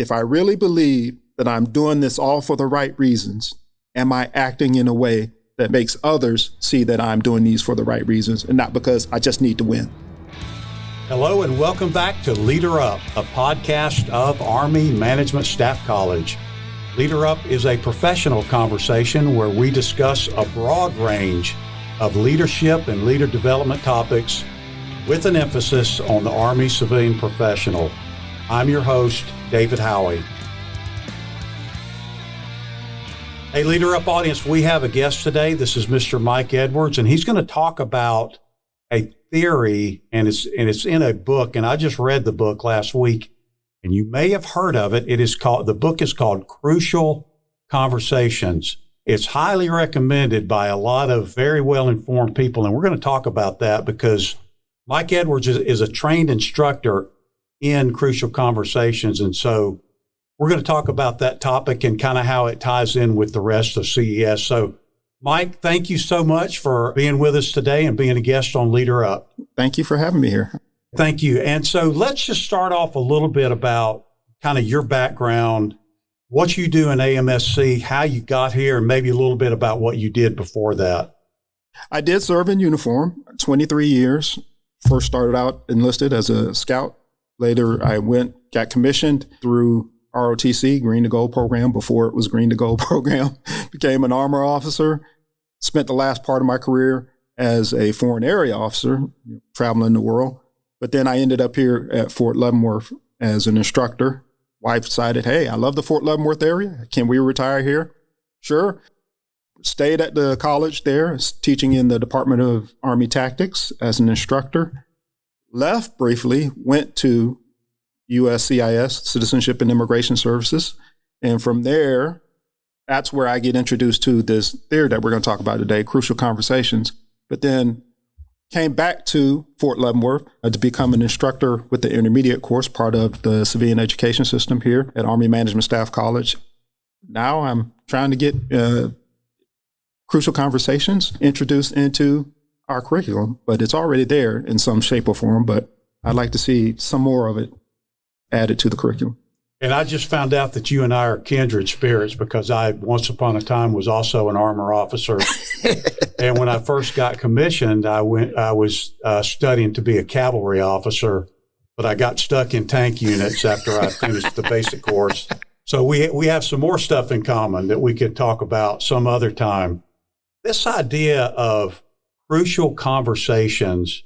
if I really believe that I'm doing this all for the right reasons, am I acting in a way that makes others see that I'm doing these for the right reasons and not because I just need to win? Hello and welcome back to Leader Up, a podcast of Army Management Staff College. Leader Up is a professional conversation where we discuss a broad range of leadership and leader development topics with an emphasis on the Army civilian professional. I'm your host, David Howey. Hey, Leader Up audience, we have a guest today. This is Mr. Mike Edwards, and he's going to talk about a theory, and it's in a book, and I just read the book last week, and you may have heard of it. The book is called Crucial Conversations. It's highly recommended by a lot of very well-informed people, and we're going to talk about that because Mike Edwards is a trained instructor in Crucial Conversations, and so we're going to talk about that topic and kind of how it ties in with the rest of CES. So, Mike, thank you so much for being with us today and being a guest on Leader Up. Thank you for having me here. Thank you. And so let's just start off a little bit about kind of your background, what you do in AMSC, how you got here, and maybe a little bit about what you did before that. I did serve in uniform, 23 years. First started out enlisted as a scout. Later, I got commissioned through ROTC, Green to Gold program, before it was Green to Gold program. Became an armor officer. Spent the last part of my career as a foreign area officer, traveling the world. But then I ended up here at Fort Leavenworth as an instructor. Wife decided, hey, I love the Fort Leavenworth area. Can we retire here? Sure. Stayed at the college there, teaching in the Department of Army Tactics as an instructor. Left briefly, went to USCIS, Citizenship and Immigration Services. And from there, that's where I get introduced to this theory that we're going to talk about today, Crucial Conversations. But then came back to Fort Leavenworth to become an instructor with the intermediate course, part of the civilian education system here at Army Management Staff College. Now I'm trying to get Crucial Conversations introduced into our curriculum, but it's already there in some shape or form, but I'd like to see some more of it added to the curriculum. And I just found out that you and I are kindred spirits because I, once upon a time, was also an armor officer. And when I first got commissioned, I was studying to be a cavalry officer, but I got stuck in tank units after I finished the basic course. So we have some more stuff in common that we could talk about some other time. This idea of crucial conversations,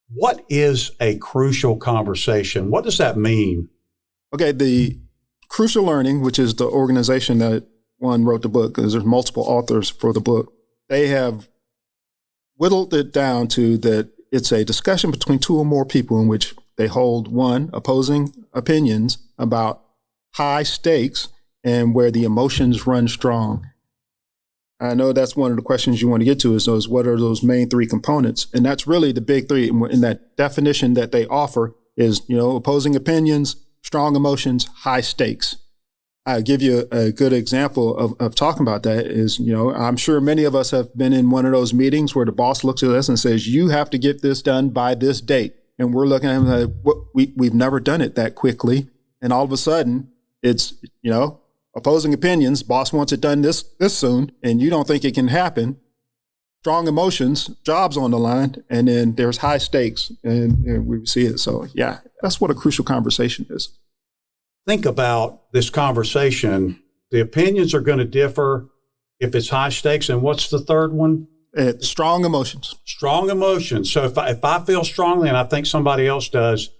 what is a crucial conversation? What does that mean? Okay, the Crucial Learning, which is the organization that one wrote the book, because there's multiple authors for the book, they have whittled it down to that it's a discussion between two or more people in which they hold, one, opposing opinions about high stakes and where the emotions run strong. I know that's one of the questions you want to get to is what are those main three components? And that's really the big three. In that definition that they offer is, opposing opinions, strong emotions, high stakes. I'll give you a good example of talking about that is, I'm sure many of us have been in one of those meetings where the boss looks at us and says, you have to get this done by this date. And we're looking at him like, we've never done it that quickly. And all of a sudden it's, opposing opinions, boss wants it done this soon, and you don't think it can happen. Strong emotions, jobs on the line, and then there's high stakes, and we see it. So, yeah, that's what a crucial conversation is. Think about this conversation. The opinions are going to differ if it's high stakes. And what's the third one? Strong emotions. Strong emotions. So if I feel strongly and I think somebody else does,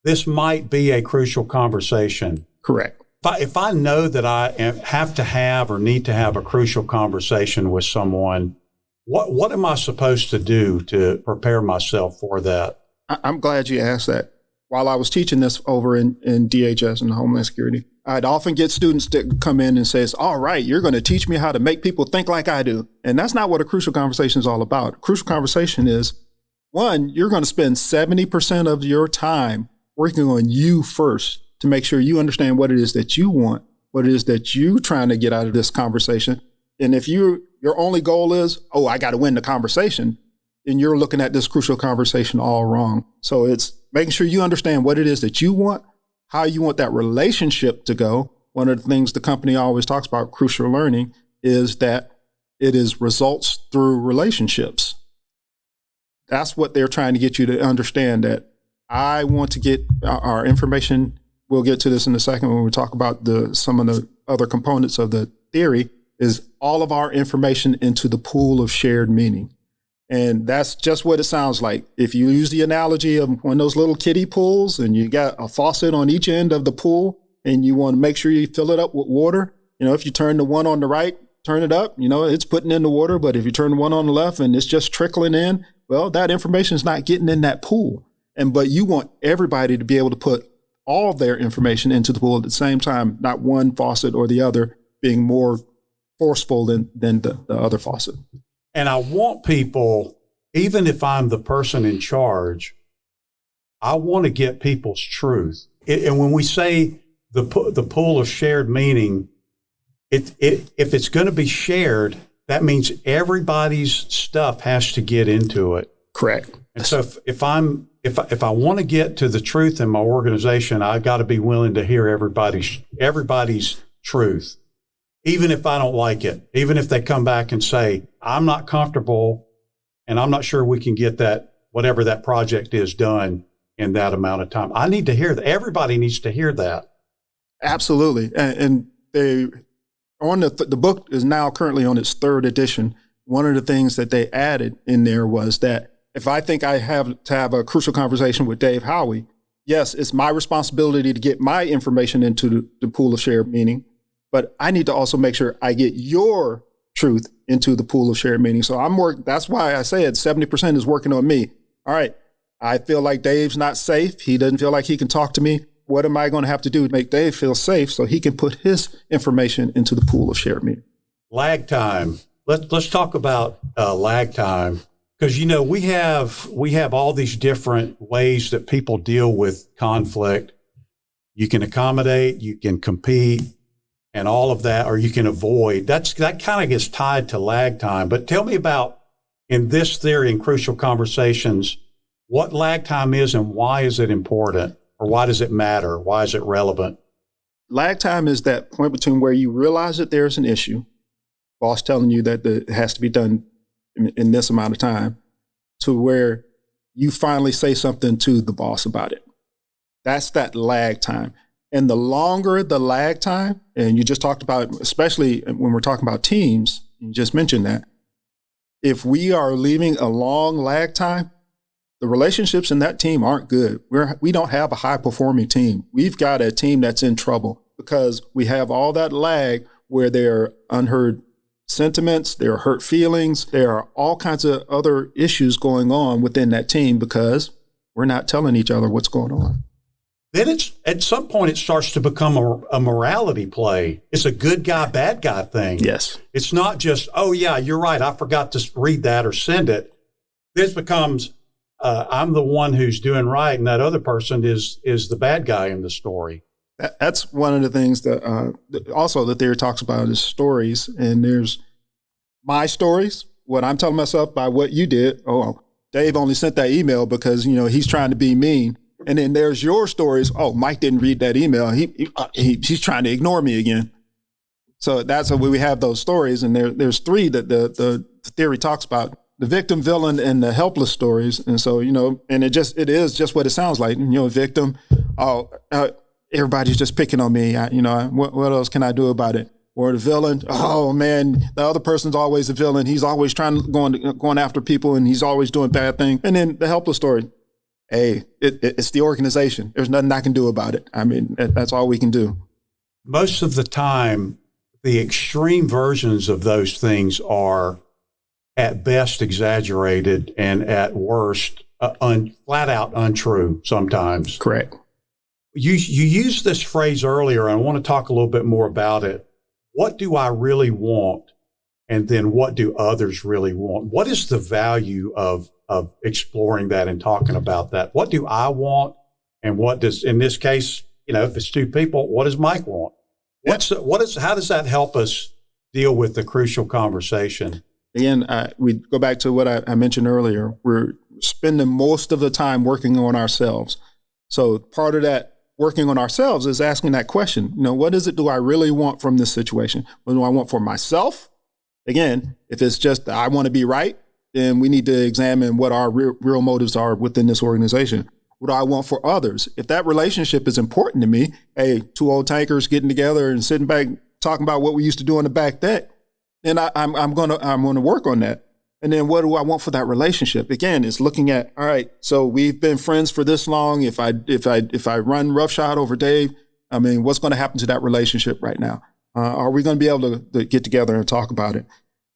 this might be a crucial conversation. Correct. If I know that I have to have or need to have a crucial conversation with someone, what am I supposed to do to prepare myself for that? I'm glad you asked that. While I was teaching this over in DHS and Homeland Security, I'd often get students that come in and says, all right, you're going to teach me how to make people think like I do. And that's not what a crucial conversation is all about. A crucial conversation is, one, you're going to spend 70% of your time working on you first to make sure you understand what it is that you want, what it is that you're trying to get out of this conversation. And if your only goal is, I got to win the conversation, then you're looking at this crucial conversation all wrong. So it's making sure you understand what it is that you want, how you want that relationship to go, one of the things the company always talks about, crucial learning, is that it is results through relationships. That's what they're trying to get you to understand, that I want to get our information. We'll get to this in a second when we talk about some of the other components of the theory, is all of our information into the pool of shared meaning. And that's just what it sounds like. If you use the analogy of one of those little kiddie pools and you got a faucet on each end of the pool and you want to make sure you fill it up with water, if you turn the one on the right, turn it up, it's putting in the water. But if you turn the one on the left and it's just trickling in, well, that information is not getting in that pool. But you want everybody to be able to put all their information into the pool at the same time, not one faucet or the other being more forceful than the other faucet. And I want people, even if I'm the person in charge, I want to get people's truth. And when we say the pool of shared meaning, if it's going to be shared, that means everybody's stuff has to get into it. Correct. And so if I want to get to the truth in my organization, I've got to be willing to hear everybody's truth, even if I don't like it, even if they come back and say, I'm not comfortable and I'm not sure we can get that, whatever that project is, done in that amount of time. I need to hear that. Everybody needs to hear that. Absolutely. And the book is now currently on its third edition. One of the things that they added in there was that if I think I have to have a crucial conversation with Dave Howey, yes, it's my responsibility to get my information into the pool of shared meaning, but I need to also make sure I get your truth into the pool of shared meaning. So that's why I said 70% is working on me. All right, I feel like Dave's not safe. He doesn't feel like he can talk to me. What am I going to have to do to make Dave feel safe so he can put his information into the pool of shared meaning? Lag time. Let's talk about lag time. Because, we have all these different ways that people deal with conflict. You can accommodate, you can compete, and all of that, or you can avoid. That kind of gets tied to lag time. But tell me about, in this theory, in Crucial Conversations, what lag time is and why is it important? Or why does it matter? Why is it relevant? Lag time is that point between where you realize that there's an issue, boss telling you that it has to be done in this amount of time, to where you finally say something to the boss about it. That's that lag time. And the longer the lag time, and you just talked about, especially when we're talking about teams, you just mentioned that, if we are leaving a long lag time, the relationships in that team aren't good. We don't have a high-performing team. We've got a team that's in trouble because we have all that lag where there are unheard sentiments, there are hurt feelings, there are all kinds of other issues going on within that team because we're not telling each other what's going on. Then at some point it starts to become a morality play. It's a good guy, bad guy thing. Yes. It's not just, oh yeah, you're right, I forgot to read that or send it. This becomes, I'm the one who's doing right and that other person is the bad guy in the story. That's one of the things that also the theory talks about is stories. And there's my stories, what I'm telling myself by what you did. Oh, Dave only sent that email because, he's trying to be mean. And then there's your stories. Oh, Mike didn't read that email. He's trying to ignore me again. So that's why we have those stories. And there's three that the theory talks about: the victim, villain, and the helpless stories. And so, and it is just what it sounds like. Victim, everybody's just picking on me. What else can I do about it? Or the villain, oh man, the other person's always a villain. He's always going after people and he's always doing bad things. And then the helpless story, hey, it's the organization. There's nothing I can do about it. I mean, that's all we can do. Most of the time, the extreme versions of those things are at best exaggerated and at worst flat out untrue sometimes. Correct. You used this phrase earlier, and I want to talk a little bit more about it. What do I really want? And then what do others really want? What is the value of exploring that and talking about that? What do I want? And what does, in this case, if it's two people, what does Mike want? How does that help us deal with the crucial conversation? Again, we go back to what I mentioned earlier. We're spending most of the time working on ourselves. So part of that working on ourselves is asking that question. What is it do I really want from this situation? What do I want for myself? Again, if it's just I want to be right, then we need to examine what our real motives are within this organization. What do I want for others? If that relationship is important to me, hey, two old tankers getting together and sitting back talking about what we used to do on the back deck, then I'm gonna work on that. And then what do I want for that relationship? Again, it's looking at, all right, so we've been friends for this long. If I run roughshod over Dave, what's going to happen to that relationship right now? Are we going to be able to get together and talk about it?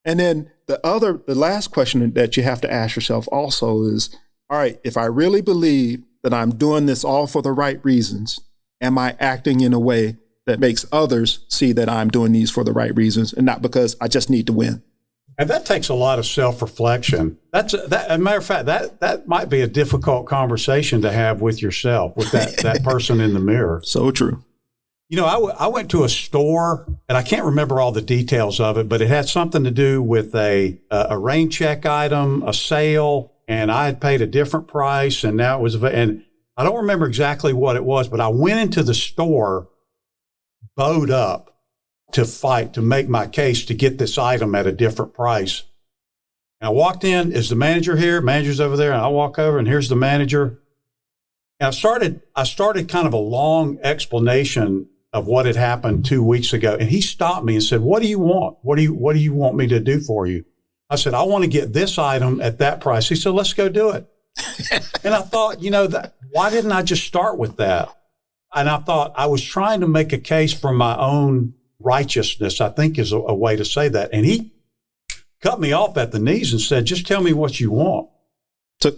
And then the last question that you have to ask yourself also is, all right, if I really believe that I'm doing this all for the right reasons, am I acting in a way that makes others see that I'm doing these for the right reasons and not because I just need to win? And that takes a lot of self-reflection. As a matter of fact, that might be a difficult conversation to have with yourself, with that person in the mirror. So true. I went to a store, and I can't remember all the details of it, but it had something to do with a rain check item, a sale, and I had paid a different price, and now it was, and I don't remember exactly what it was, but I went into the store bowed up to fight, to make my case to get this item at a different price. And I walked in, is the manager here? Manager's over there. And I walk over and here's the manager. And I started kind of a long explanation of what had happened 2 weeks ago. And he stopped me and said, what do you want? What do you want me to do for you? I said, I want to get this item at that price. He said, let's go do it. And I thought, why didn't I just start with that? And I thought I was trying to make a case for my own righteousness, I think is a way to say that. And he cut me off at the knees and said, just tell me what you want.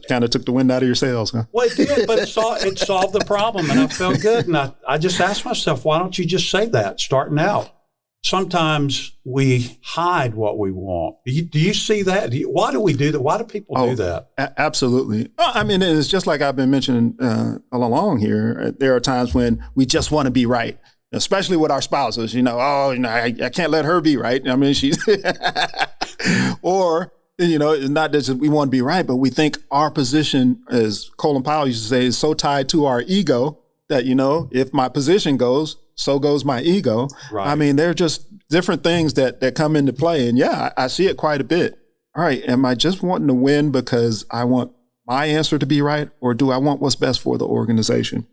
Kind of took the wind out of your sails, huh? Well, it did, but it solved the problem, and I felt good. And I just asked myself, why don't you just say that starting out? Sometimes we hide what we want. Do you see that? Why do we do that? Why do people do that? Absolutely. It's just like I've been mentioning all along here. There are times when we just want to be right, especially with our spouses. I can't let her be right. She's or it's not that we want to be right, but we think our position, as Colin Powell used to say, is so tied to our ego that, if my position goes, so goes my ego. Right. They're just different things that come into play. And yeah, I see it quite a bit. All right. Am I just wanting to win because I want my answer to be right? Or do I want what's best for the organization?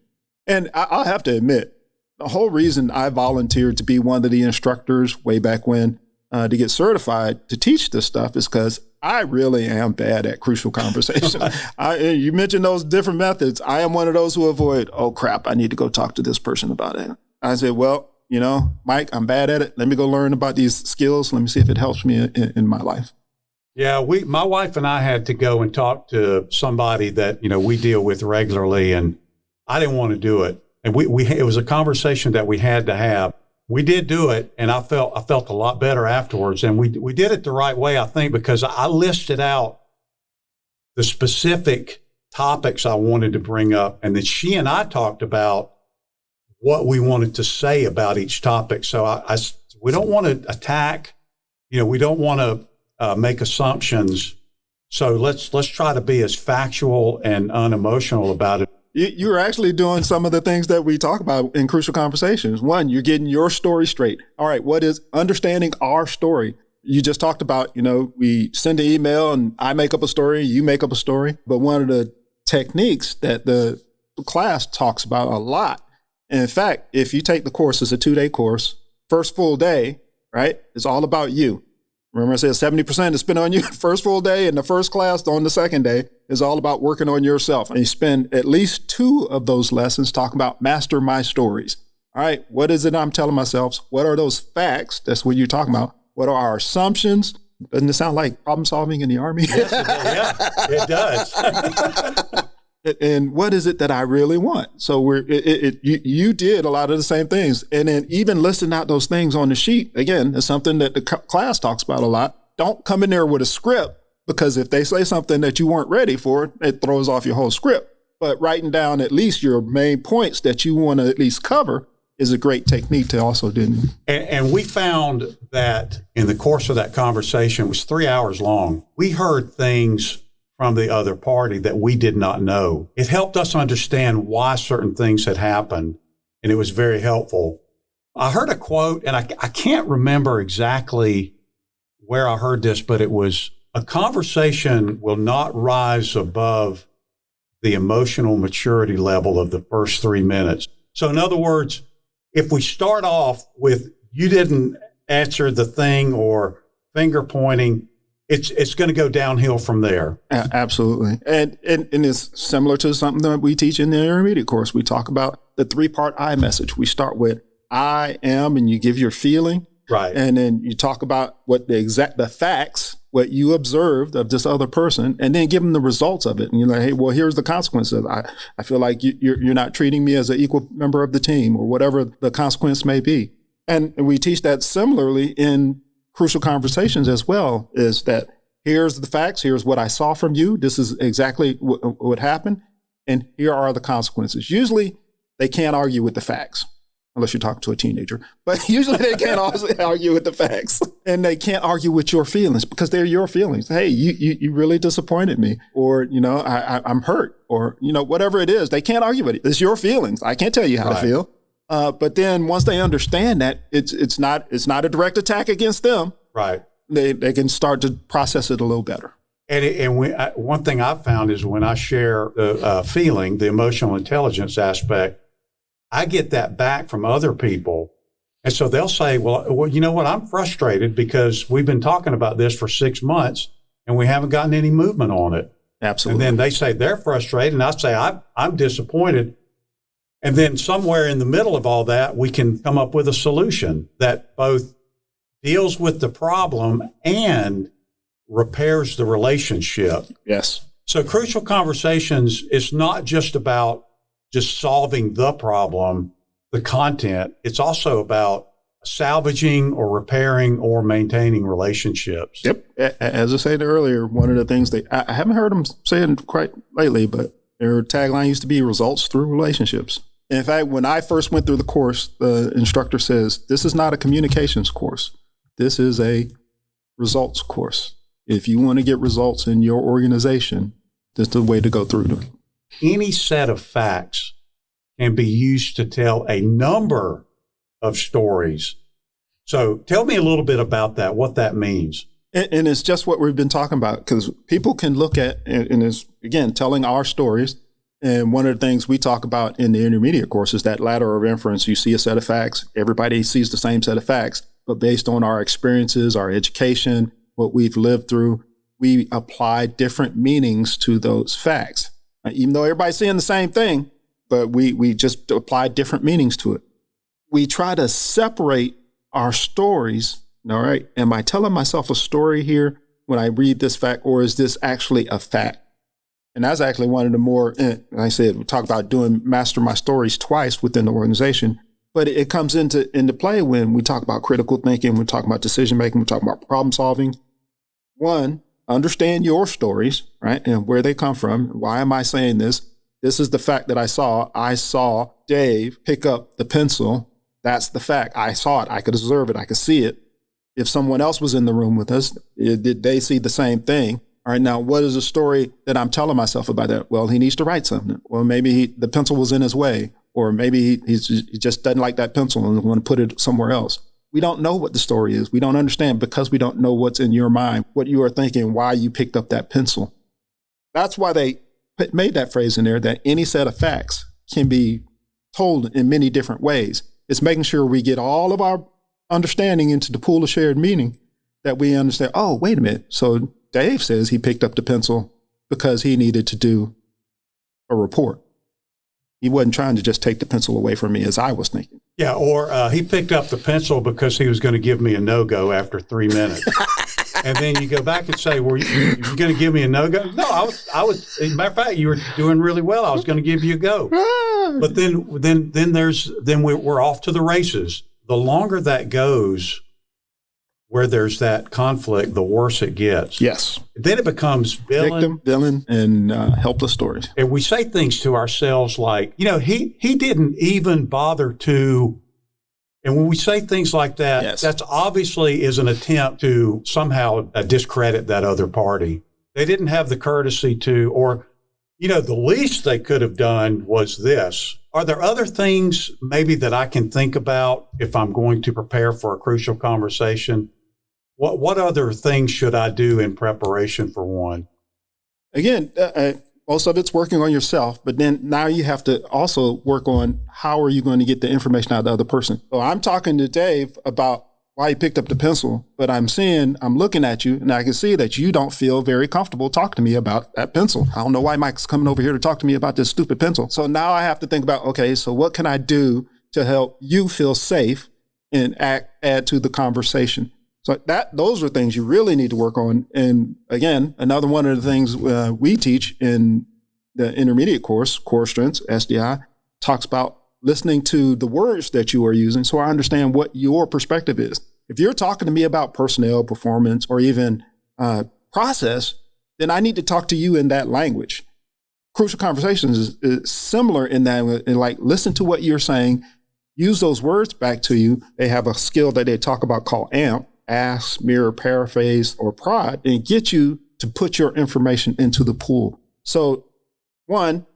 And I'll have to admit, the whole reason I volunteered to be one of the instructors way back when to get certified to teach this stuff is because I really am bad at crucial conversations. You mentioned those different methods. I am one of those who avoid, oh, crap, I need to go talk to this person about it. I said, well, Mike, I'm bad at it. Let me go learn about these skills. Let me see if it helps me in my life. Yeah, my wife and I had to go and talk to somebody that, we deal with regularly, and I didn't want to do it. And it was a conversation that we had to have. We did do it, and I felt a lot better afterwards. And we did it the right way, I think, because I listed out the specific topics I wanted to bring up, and then she and I talked about what we wanted to say about each topic. So we don't want to attack, we don't want to make assumptions. So let's try to be as factual and unemotional about it. You're actually doing some of the things that we talk about in crucial conversations. One, you're getting your story straight. All right, what is understanding our story? You just talked about, we send an email and I make up a story, you make up a story. But one of the techniques that the class talks about a lot, and in fact, if you take the course, it's a 2-day course, first full day, right, it's all about you. Remember I said 70% is spent on you first full day, and the first class on the second day is all about working on yourself. And you spend at least 2 of those lessons talking about master my stories. All right, what is it I'm telling myself? What are those facts? That's what you're talking about. What are our assumptions? Doesn't it sound like problem solving in the Army? Yes, it does. And what is it that I really want? So you did a lot of the same things. And then even listing out those things on the sheet, again, is something that the class talks about a lot. Don't come in there with a script, because if they say something that you weren't ready for, it throws off your whole script. But writing down at least your main points that you want to at least cover is a great technique to also do. And we found that in the course of that conversation, it was 3 hours long, we heard things from the other party that we did not know. It helped us understand why certain things had happened. and it was very helpful. I heard a quote, and I can't remember exactly where I heard this, but it was, a conversation will not rise above the emotional maturity level of the first 3 minutes. So in other words, if we start off with, you didn't answer the thing or finger pointing, it's going to go downhill from there. Absolutely. And it's similar to something that we teach in the intermediate course. We talk about the 3-part I message. We start with I am, and you give your feeling. Right. And then you talk about what the facts, what you observed of this other person, and then give them the results of it. And you're like, hey, well, here's the consequences. I feel like you're not treating me as an equal member of the team, or whatever the consequence may be. And we teach that similarly in crucial conversations as well, is that here's the facts, here's what I saw from you, this is exactly what happened, and here are the consequences. Usually they can't argue with the facts, unless you're talking to a teenager, but usually they can't also argue with the facts, and they can't argue with your feelings because they're your feelings. Hey, you really disappointed me, or, I'm hurt, or, whatever it is, they can't argue with it. It's your feelings. I can't tell you how to feel. But then once they understand that it's not a direct attack against them, right? They can start to process it a little better. And one thing I've found is when I share the feeling, the emotional intelligence aspect, I get that back from other people. And so they'll say, well, you know what? I'm frustrated because we've been talking about this for 6 months and we haven't gotten any movement on it. Absolutely. And then they say they're frustrated, and I say I'm disappointed. And then somewhere in the middle of all that, we can come up with a solution that both deals with the problem and repairs the relationship. Yes. So crucial conversations is not just about just solving the problem, the content. It's also about salvaging or repairing or maintaining relationships. Yep. As I said earlier, one of the things I haven't heard them saying quite lately, but their tagline used to be results through relationships. In fact, when I first went through the course, the instructor says, this is not a communications course. This is a results course. If you want to get results in your organization, this is the way to go through them. Any set of facts can be used to tell a number of stories. So tell me a little bit about that, what that means. And it's just what we've been talking about, because people can look at, and it's, again, telling our stories. And one of the things we talk about in the intermediate course is that ladder of inference. You see a set of facts. Everybody sees the same set of facts. But based on our experiences, our education, what we've lived through, we apply different meanings to those facts. Even though everybody's seeing the same thing, but we just apply different meanings to it. We try to separate our stories. All right, am I telling myself a story here when I read this fact, or is this actually a fact? And that's actually one of the more, like I said, we talk about doing master my stories twice within the organization, but it comes into play when we talk about critical thinking, we talk about decision making, we talk about problem solving. One, understand your stories, right, and where they come from. Why am I saying this? This is the fact that I saw. I saw Dave pick up the pencil. That's the fact. I saw it. I could observe it. I could see it. If someone else was in the room with us, did they see the same thing? All right, now what is the story that I'm telling myself about that? Well, he needs to write something. Well, maybe the pencil was in his way, or maybe he just doesn't like that pencil and want to put it somewhere else. We don't know what the story is. We don't understand because we don't know what's in your mind, what you are thinking, why you picked up that pencil. That's why they made that phrase in there, that any set of facts can be told in many different ways. It's making sure we get all of our understanding into the pool of shared meaning, that we understand, oh, wait a minute. So Dave says he picked up the pencil because he needed to do a report. He wasn't trying to just take the pencil away from me as I was thinking. Yeah, or he picked up the pencil because he was going to give me a no-go after 3 minutes. And then you go back and say, well, you going to give me a no-go? No, I was, as a matter of fact, you were doing really well. I was going to give you a go. But then we're off to the races. The longer that goes, where there's that conflict, the worse it gets. Yes. Then it becomes victim, villain, and helpless stories. And we say things to ourselves like, he didn't even bother to. And when we say things like that, yes, that's obviously is an attempt to somehow discredit that other party. They didn't have the courtesy to, or, the least they could have done was this. Are there other things maybe that I can think about if I'm going to prepare for a crucial conversation? What other things should I do in preparation for one? Again, most of it's working on yourself, but then now you have to also work on how are you going to get the information out of the other person. So I'm talking to Dave about why he picked up the pencil, but I'm looking at you and I can see that you don't feel very comfortable talking to me about that pencil. I don't know why Mike's coming over here to talk to me about this stupid pencil. So now I have to think about, okay, so what can I do to help you feel safe and add to the conversation? So those are things you really need to work on. And again, another one of the things we teach in the intermediate course, Core Strengths, SDI, talks about listening to the words that you are using so I understand what your perspective is. If you're talking to me about personnel, performance, or even process, then I need to talk to you in that language. Crucial Conversations is similar in that, like, listen to what you're saying, use those words back to you. They have a skill that they talk about called AMP, ask, mirror, paraphrase, or prod, and get you to put your information into the pool. So one,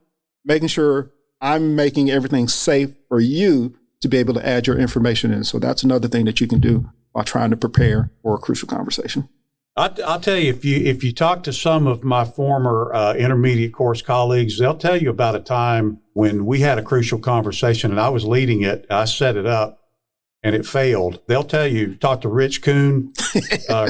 making sure I'm making everything safe for you to be able to add your information in. So that's another thing that you can do while trying to prepare for a crucial conversation. I'll tell you, if you talk to some of my former intermediate course colleagues, they'll tell you about a time when we had a crucial conversation and I was leading it. I set it up and it failed. They'll tell you, talk to Rich Kuhn,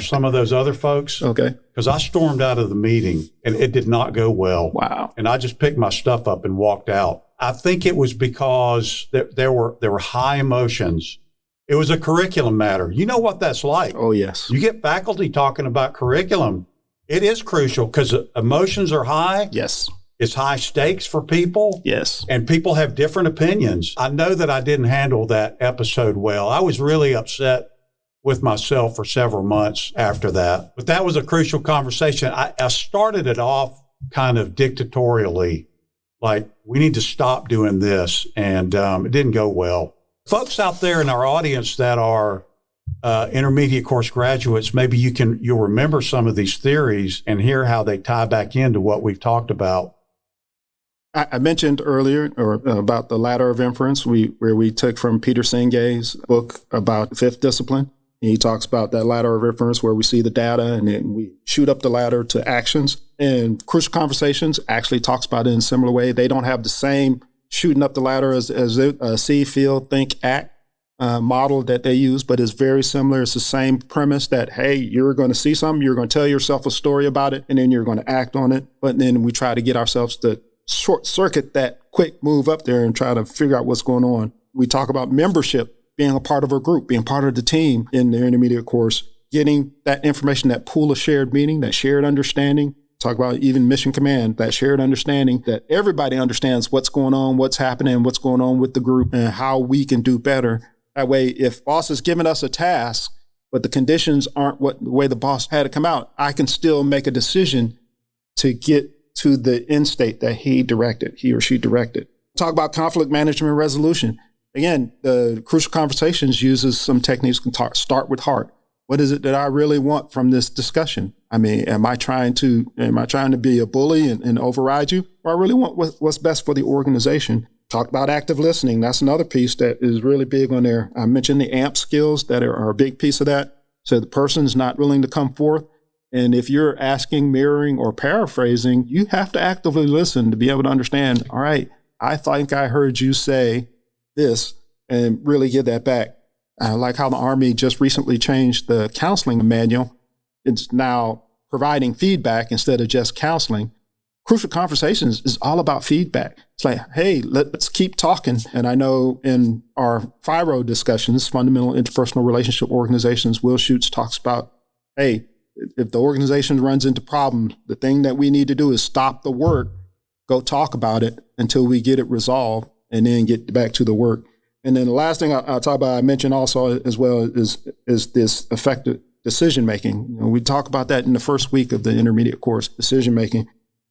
some of those other folks. Okay. Because I stormed out of the meeting and it did not go well. Wow. And I just picked my stuff up and walked out. I think it was because there were high emotions. It was a curriculum matter. You know what that's like. Oh, yes. You get faculty talking about curriculum. It is crucial because emotions are high. Yes. It's high stakes for people. Yes. And people have different opinions. I know that I didn't handle that episode well. I was really upset with myself for several months after that. But that was a crucial conversation. I started it off kind of dictatorially, like, we need to stop doing this. And it didn't go well. Folks out there in our audience that are intermediate course graduates, maybe you'll remember some of these theories and hear how they tie back into what we've talked about. I mentioned earlier about the ladder of inference, where we took from Peter Senge's book about the fifth discipline. He talks about that ladder of inference where we see the data and then we shoot up the ladder to actions. And Crucial Conversations actually talks about it in a similar way. They don't have the same shooting up the ladder as see, feel, think, act model that they use, but it's very similar. It's the same premise that, hey, you're going to see something, you're going to tell yourself a story about it, and then you're going to act on it. But then we try to get ourselves to short circuit that quick move up there and try to figure out what's going on. We talk about membership, being a part of a group, being part of the team in the intermediate course, getting that information, that pool of shared meaning, that shared understanding. Talk about even mission command, that shared understanding that everybody understands what's going on, what's happening, what's going on with the group, and how we can do better. That way, if boss is giving us a task, but the conditions aren't the way the boss had it come out, I can still make a decision to get to the end state that he or she directed. Talk about conflict management and resolution. Again, the Crucial Conversations uses some techniques. Start with heart. What is it that I really want from this discussion? I mean, am I trying to be a bully and override you? Or I really want what's best for the organization? Talk about active listening. That's another piece that is really big on there. I mentioned the AMP skills that are a big piece of that. So the person's not willing to come forth. And if you're asking, mirroring, or paraphrasing, you have to actively listen to be able to understand, all right, I think I heard you say this, and really get that back. I like how the Army just recently changed the counseling manual. It's now providing feedback instead of just counseling. Crucial Conversations is all about feedback. It's like, hey, let's keep talking. And I know in our FIRO discussions, Fundamental Interpersonal Relationship Organizations, Will Schutz talks about, hey, if the organization runs into problems, the thing that we need to do is stop the work, go talk about it until we get it resolved, and then get back to the work. And then the last thing I'll talk about, I mentioned also as well, is this effective decision-making. We talk about that in the first week of the intermediate course, decision-making.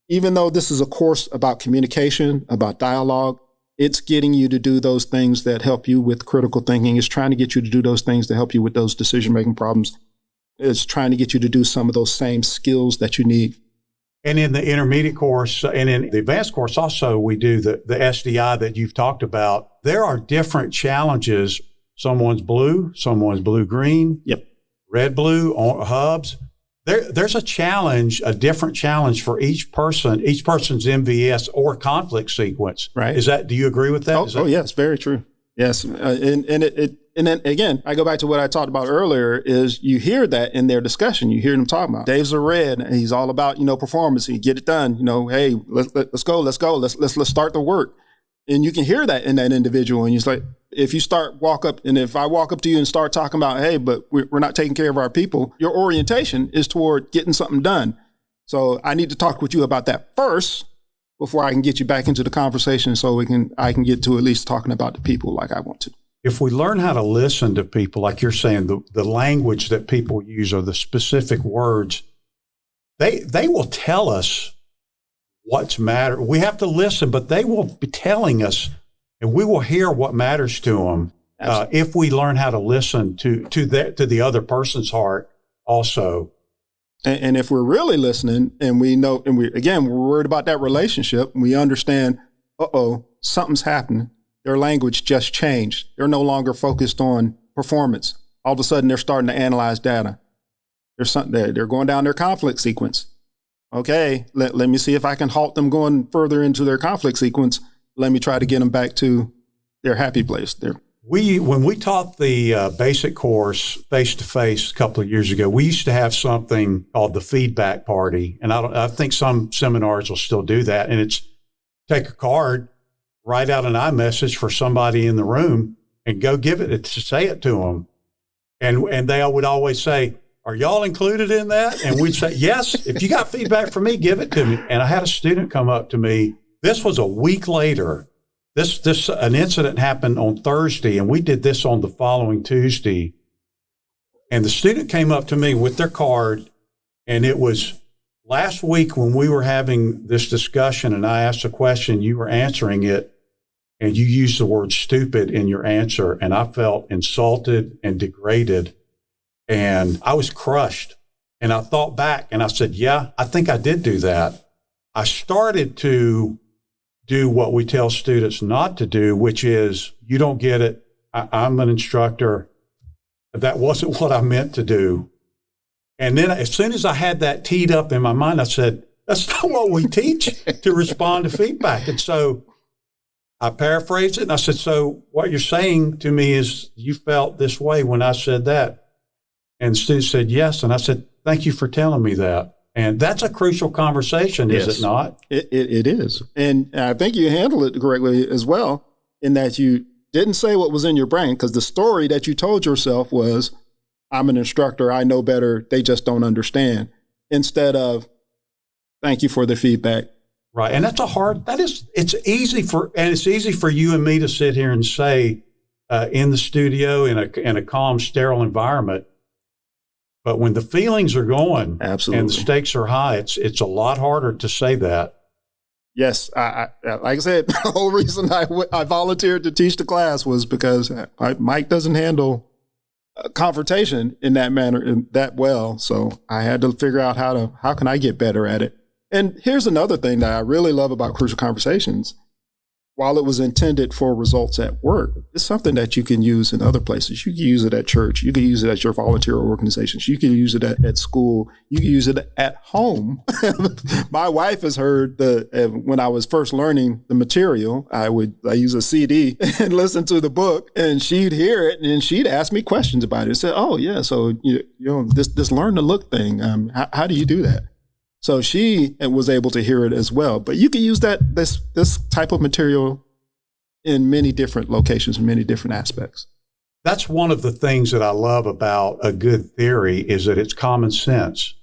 Even though this is a course about communication, about dialogue, it's getting you to do those things that help you with critical thinking. It's trying to get you to do those things to help you with those decision-making problems. It's trying to get you to do some of those same skills that you need And in the intermediate course and in the advanced course also, we do the SDI that you've talked about. There are different challenges. Someone's blue-green, Yep. red-blue, hubs. There's a challenge, a different challenge for each person's MVS or conflict sequence. Right. Do you agree with that? Yes, very true. Yes. And then again, I go back to what I talked about earlier is you hear that in their discussion. You hear them talking about Dave's a red and he's all about, performance. He get it done. Hey, let's go. Let's start the work. And you can hear that in that individual. And it's like, if I walk up to you and start talking about, hey, but we're not taking care of our people, your orientation is toward getting something done. So I need to talk with you about that first before I can get you back into the conversation so I can get to at least talking about the people like I want to. If we learn how to listen to people, like you're saying, the language that people use or the specific words, they will tell us what's matter. We have to listen, but they will be telling us, and we will hear what matters to them if we learn how to listen to the other person's heart also. And if we're really listening and we know, and we're worried about that relationship, and we understand, something's happening. Their language just changed. They're no longer focused on performance. All of a sudden, they're starting to analyze data. There's something there. They're going down their conflict sequence. Okay, let me see if I can halt them going further into their conflict sequence. Let me try to get them back to their happy place. When we taught the basic course face-to-face a couple of years ago, we used to have something called the feedback party. And I think some seminars will still do that. And it's take a card, write out an iMessage for somebody in the room and go give it to say it to them. And they would always say, are y'all included in that? And we'd say, yes, if you got feedback from me, give it to me. And I had a student come up to me. This was a week later. An incident happened on Thursday, and we did this on the following Tuesday. And the student came up to me with their card, and it was last week when we were having this discussion, and I asked a question, you were answering it, and you used the word stupid in your answer, and I felt insulted and degraded, and I was crushed. And I thought back, and I said, yeah, I think I did do that. I started to do what we tell students not to do, which is, you don't get it. I'm an instructor. That wasn't what I meant to do. And then as soon as I had that teed up in my mind, I said, that's not what we teach to respond to feedback. And so I paraphrased it and I said, so what you're saying to me is you felt this way when I said that. And the student said, yes. And I said, thank you for telling me that. And that's a crucial conversation, is it not? It is. And I think you handled it correctly as well, in that you didn't say what was in your brain, because the story that you told yourself was, I'm an instructor, I know better, they just don't understand, instead of, thank you for the feedback. Right. And it's easy for you and me to sit here and say in the studio in a calm, sterile environment. But when the feelings are going Absolutely. And the stakes are high, it's a lot harder to say that. Yes. I like I said, the whole reason I volunteered to teach the class was because Mike doesn't handle confrontation in that manner, that well. So I had to figure out how can I get better at it? And here's another thing that I really love about Crucial Conversations. While it was intended for results at work, it's something that you can use in other places. You can use it at church. You can use it at your volunteer organizations. You can use it at school. You can use it at home. My wife has heard when I was first learning the material, I use a CD and listen to the book, and she'd hear it and she'd ask me questions about it. Say, oh yeah, so this learn to look thing. How do you do that? So she was able to hear it as well. But you can use this type of material in many different locations, in many different aspects. That's one of the things that I love about a good theory, is that it's common sense.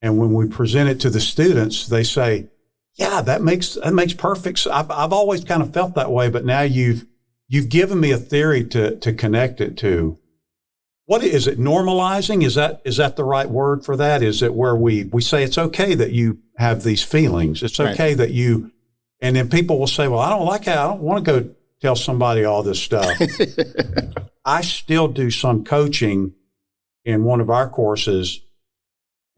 And when we present it to the students, they say, yeah, that makes perfect sense. I've always kind of felt that way, but now you've given me a theory to connect it to. What is it? Normalizing? Is that the right word for that? Is it where we say it's okay that you have these feelings? It's okay that you, and then people will say, well, I don't like it. I don't want to go tell somebody all this stuff. I still do some coaching in one of our courses,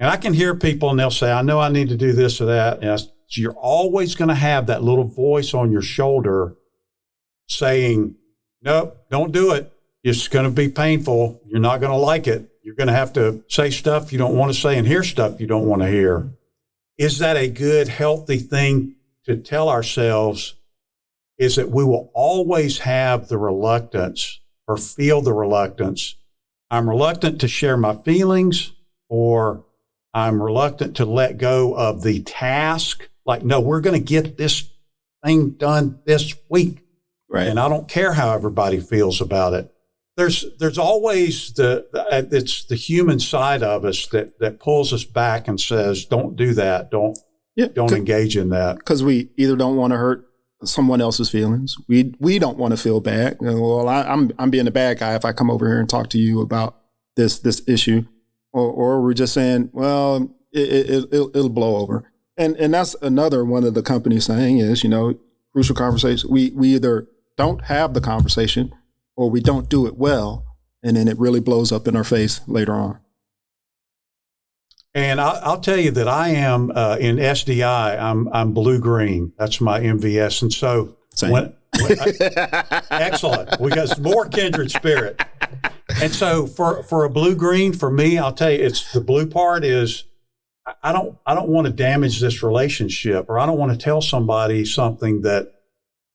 And I can hear people and they'll say, I know I need to do this or that. And so you're always going to have that little voice on your shoulder saying, nope, don't do it. It's going to be painful. You're not going to like it. You're going to have to say stuff you don't want to say and hear stuff you don't want to hear. Is that a good, healthy thing to tell ourselves? Is that we will always have the reluctance or feel the reluctance. I'm reluctant to share my feelings, or I'm reluctant to let go of the task. Like, no, we're going to get this thing done this week. Right. And I don't care how everybody feels about it. There's always it's the human side of us that pulls us back and says, don't do that. Don't engage in that. Because we either don't want to hurt someone else's feelings. We don't want to feel bad. Well, I'm being a bad guy if I come over here and talk to you about this issue, or we're just saying, well, it'll blow over. And that's another one of the companies saying is, crucial conversation. We either don't have the conversation or we don't do it well, and then it really blows up in our face later on. And I'll tell you that I am in SDI. I'm blue-green. That's my MVS. And so, excellent. We got more kindred spirit. And so, for a blue-green, for me, I'll tell you, it's the blue part is I don't want to damage this relationship, or I don't want to tell somebody something that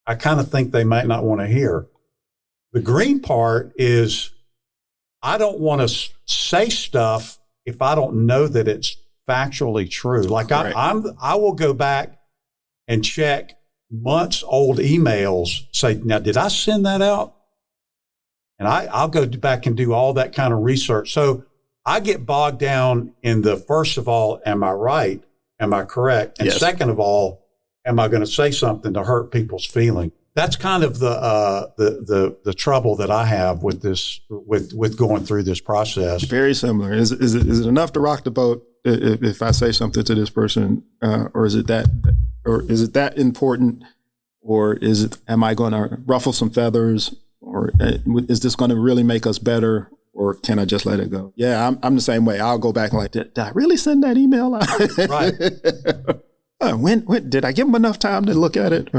I kind of think they might not want to hear. The green part is I don't want to say stuff if I don't know that it's factually true. Like I will go back and check months old emails, say, now, did I send that out? And I'll go back and do all that kind of research. So I get bogged down in the, first of all, am I right? Am I correct? And second of all, am I going to say something to hurt people's feeling? That's kind of the trouble that I have with this, with going through this process. Very similar. Is it enough to rock the boat if I say something to this person, or is it that important, or am I going to ruffle some feathers, or is this going to really make us better, or can I just let it go? Yeah, I'm the same way. I'll go back and did I really send that email out? Right. When did I give them enough time to look at it?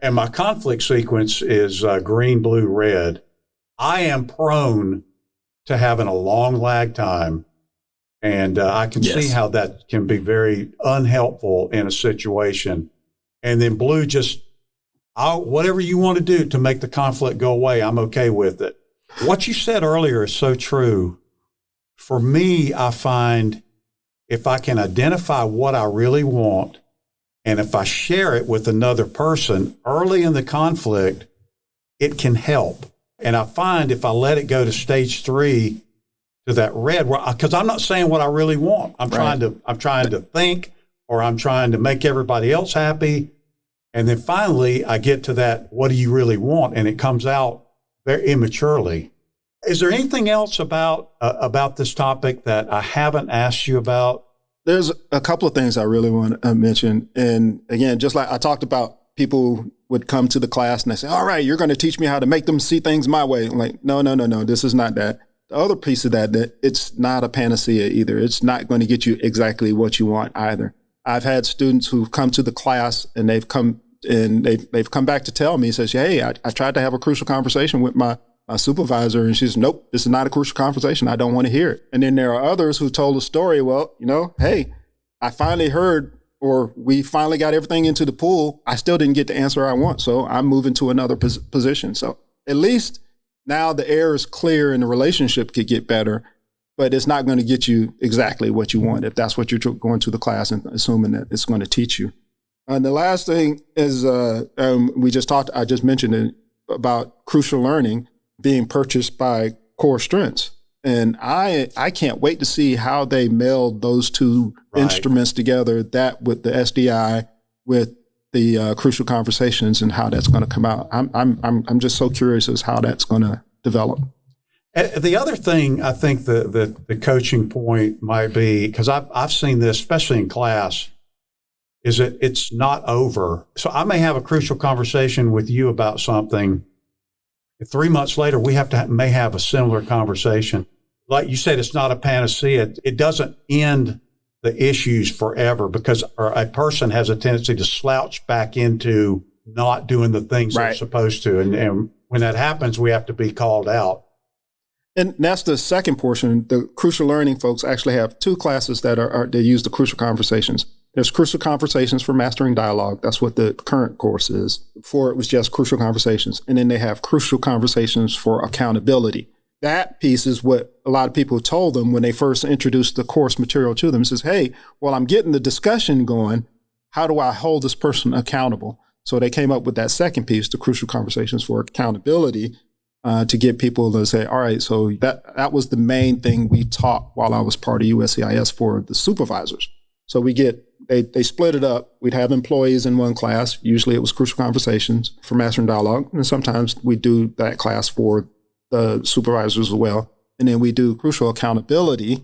And my conflict sequence is green, blue, red. I am prone to having a long lag time, and I can see how that can be very unhelpful in a situation. And then blue, just whatever you want to do to make the conflict go away, I'm okay with it. What you said earlier is so true. For me, I find if I can identify what I really want, and if I share it with another person early in the conflict, it can help. And I find if I let it go to stage 3, to that red, because I'm not saying what I really want. I'm trying to think, or I'm trying to make everybody else happy. And then finally I get to that, what do you really want? And it comes out very immaturely. Is there anything else about this topic that I haven't asked you about? There's a couple of things I really want to mention. And again, just like I talked about, people would come to the class and they say, all right, you're going to teach me how to make them see things my way. I'm like, no, this is not that. The other piece of that it's not a panacea either. It's not going to get you exactly what you want either. I've had students who've come to the class and they've come back to tell me, says, hey, I tried to have a crucial conversation with my supervisor, and she says, nope, this is not a crucial conversation. I don't want to hear it. And then there are others who told the story, well, hey, I finally heard, or we finally got everything into the pool. I still didn't get the answer I want, so I'm moving to another position. So at least now the air is clear and the relationship could get better, but it's not going to get you exactly what you want if that's what you're going to the class and assuming that it's going to teach you. And the last thing is I just mentioned it about crucial learning being purchased by Core Strengths. And I can't wait to see how they meld those two instruments together, that with the SDI, with the crucial conversations, and how that's going to come out. I'm just so curious as how that's going to develop. The other thing I think the coaching point might be, because I've seen this, especially in class, is that it's not over. So I may have a crucial conversation with you about something. 3 months later, we may have a similar conversation. like you said, it's not a panacea. It doesn't end the issues forever, because a person has a tendency to slouch back into not doing the things they're supposed to. And when that happens, we have to be called out. And that's the second portion. The Crucial Learning folks actually have two classes that they use the Crucial Conversations. There's Crucial Conversations for Mastering Dialogue. That's what the current course is. Before, it was just Crucial Conversations. And then they have Crucial Conversations for Accountability. That piece is what a lot of people told them when they first introduced the course material to them. It says, hey, well, I'm getting the discussion going. How do I hold this person accountable? So they came up with that second piece, the Crucial Conversations for Accountability, to get people to say, all right, so that was the main thing we taught while I was part of USCIS for the supervisors. So they split it up. We'd have employees in one class. Usually it was Crucial Conversations for Mastering Dialogue. And sometimes we do that class for the supervisors as well. And then we do Crucial Accountability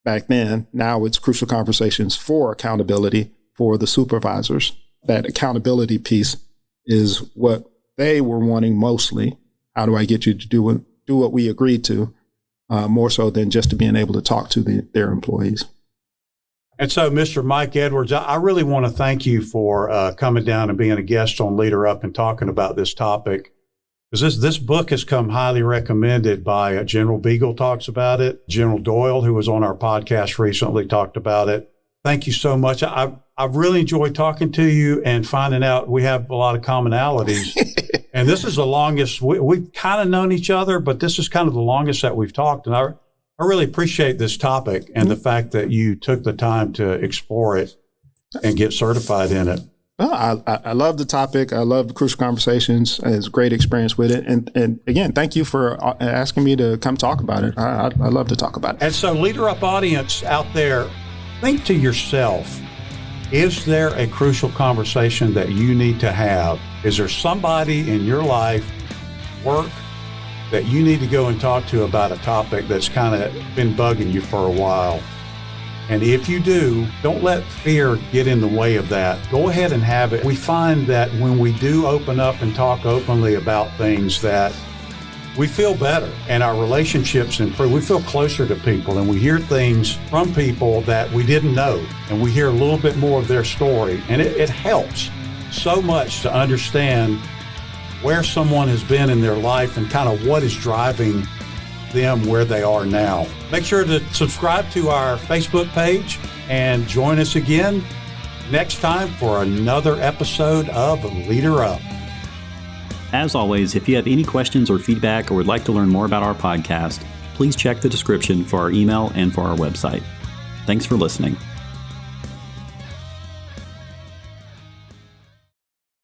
back then. Now it's Crucial Conversations for Accountability for the supervisors. That accountability piece is what they were wanting mostly. How do I get you to do what we agreed to, more so than just to being able to talk to their employees. And so, Mr. Mike Edwards, I really want to thank you for coming down and being a guest on Leader Up and talking about this topic. Because this book has come highly recommended by General Beagle talks about it. General Doyle, who was on our podcast recently, talked about it. Thank you so much. I've really enjoyed talking to you and finding out we have a lot of commonalities. And this is the longest we've kind of known each other, but this is kind of the longest that we've talked. And I really appreciate this topic and the fact that you took the time to explore it and get certified in it. Oh, I love the topic. I love the Crucial Conversations. It's a great experience with it. And again, thank you for asking me to come talk about it. I love to talk about it. And so, Leader Up audience out there, think to yourself, is there a crucial conversation that you need to have? Is there somebody in your life, work, that you need to go and talk to about a topic that's kind of been bugging you for a while? And if you do, don't let fear get in the way of that. Go ahead and have it. We find that when we do open up and talk openly about things, that we feel better and our relationships improve. We feel closer to people and we hear things from people that we didn't know, and we hear a little bit more of their story. And it helps so much to understand where someone has been in their life and kind of what is driving them where they are now. Make sure to subscribe to our Facebook page and join us again next time for another episode of Leader Up. As always, if you have any questions or feedback or would like to learn more about our podcast, please check the description for our email and for our website. Thanks for listening.